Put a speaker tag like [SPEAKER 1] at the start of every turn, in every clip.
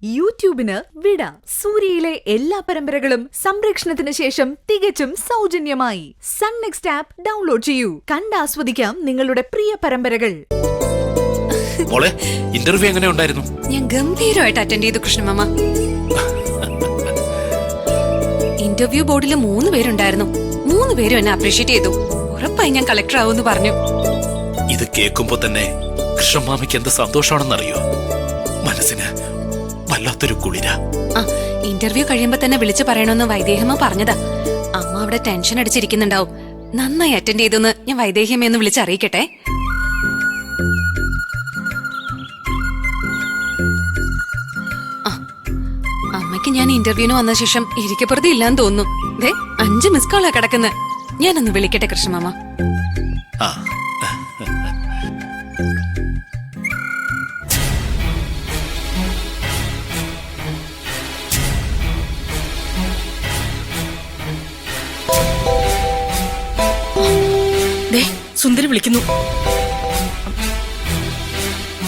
[SPEAKER 1] യൂട്യൂബിന് വിട. സൂര്യയിലെ എല്ലാ പരമ്പരകളും സംരക്ഷണത്തിന് ശേഷം തികച്ചും സൗജന്യമായി സൺ നെക്സ്റ്റ് ആപ്പ് ഡൗൺലോഡ് ചെയ്യൂ. കണ്ടാസ്വദിക്കാം നിങ്ങളുടെ പ്രിയ പരമ്പരകൾ.
[SPEAKER 2] ഇന്റർവ്യൂ എങ്ങനെ ഉണ്ടായിരുന്നു?
[SPEAKER 3] ഞാൻ ഗംഭീരമായിട്ട് അറ്റൻഡ് ചെയ്തു കൃഷ്ണമാമ. ഇന്റർവ്യൂ ബോർഡിൽ 3 പേരുണ്ടായിരുന്നു. 3 പേരും എന്നെ അപ്രീഷിയേറ്റ് ചെയ്തു. ഉറപ്പായി ഞാൻ കളക്ടർ ആവുമെന്ന് പറഞ്ഞു.
[SPEAKER 2] ഇത് കേൾക്കുമ്പോ തന്നെ കൃഷ്ണമാമയ്ക്ക് എന്ത് സന്തോഷമാണെന്നറിയോ? മനസ്സിന് വല്ലാത്തൊരു കുളിര.
[SPEAKER 3] ഇന്റർവ്യൂ കഴിയുമ്പോ തന്നെ വിളിച്ചു പറയണമെന്ന് വൈദേഹമ്മ പറഞ്ഞതാ. അമ്മ അവിടെ ടെൻഷൻ അടിച്ചിരിക്കുന്നുണ്ടാവും. നന്നായി അറ്റൻഡ് ചെയ്തെന്ന് ഞാൻ വൈദേഹമ്മയെന്ന് വിളിച്ചറിയിക്കട്ടെ. അമ്മയ്ക്ക് ഞാൻ ഇന്റർവ്യൂവിന് വന്ന ശേഷം ഇരിക്കപ്പുറത്ത് ഇല്ലാന്ന് തോന്നുന്നു. 5 മിസ് കോളാ കിടക്കുന്നത്. ഞാനൊന്ന് വിളിക്കട്ടെ കൃഷ്ണമാമ.
[SPEAKER 4] സുന്ദരി വിളിക്കുന്നു.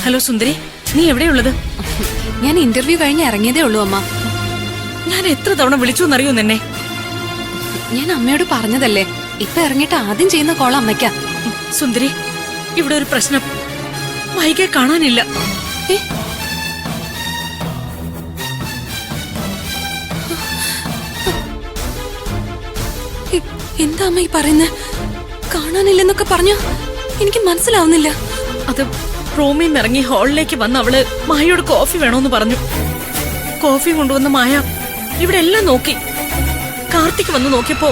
[SPEAKER 4] ഹലോ സുന്ദരി, നീ എവിടെയുള്ളത്?
[SPEAKER 3] ഞാൻ ഇന്റർവ്യൂ കഴിഞ്ഞ് ഇറങ്ങിയതേ ഉള്ളൂ അമ്മ.
[SPEAKER 4] ഞാൻ എത്ര തവണ വിളിച്ചു എന്നറിയോ നിന്നെ?
[SPEAKER 3] ഞാൻ അമ്മയോട് പറഞ്ഞതല്ലേ, ഇപ്പൊ ഇറങ്ങിയിട്ട് ആദ്യം ചെയ്യുന്ന കോൾ അമ്മയ്ക്കാ.
[SPEAKER 4] സുന്ദരി, ഇവിടെ ഒരു പ്രശ്നം. വൈകെ കാണാനില്ല.
[SPEAKER 3] എന്താ അമ്മ ഈ പറയുന്നത്? കാണാനില്ലെന്നൊക്കെ പറഞ്ഞു. എനിക്ക് മനസ്സിലാവുന്നില്ല.
[SPEAKER 4] അത് റൂമിൽ നിന്ന് ഇറങ്ങി ഹാളിലേക്ക് വന്ന് അവള് മായയോട് കോഫി വേണോന്ന് പറഞ്ഞു. കോഫി കൊണ്ടുവന്ന മായ ഇവിടെ എല്ലാം നോക്കി. കാർത്തിക് വന്ന് നോക്കിയപ്പോ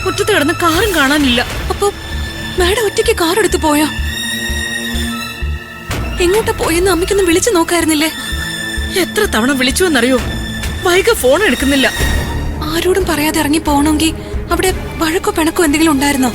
[SPEAKER 4] മുറ്റത്ത് കിടന്ന് കാറും കാണാനില്ല.
[SPEAKER 3] അപ്പൊ മാഡം ഒറ്റയ്ക്ക് കാർ എടുത്തു പോയോ? എങ്ങോട്ടാ പോയെന്ന് അമ്മയ്ക്കൊന്ന് വിളിച്ചു നോക്കായിരുന്നില്ലേ?
[SPEAKER 4] എത്ര തവണ വിളിച്ചു എന്നറിയോ? വൈക ഫോൺ എടുക്കുന്നില്ല.
[SPEAKER 3] ആരോടും പറയാതെ ഇറങ്ങി പോകണമെങ്കിൽ അവിടെ വഴക്കോ പിണക്കോ എന്തെങ്കിലും ഉണ്ടായിരുന്നോ?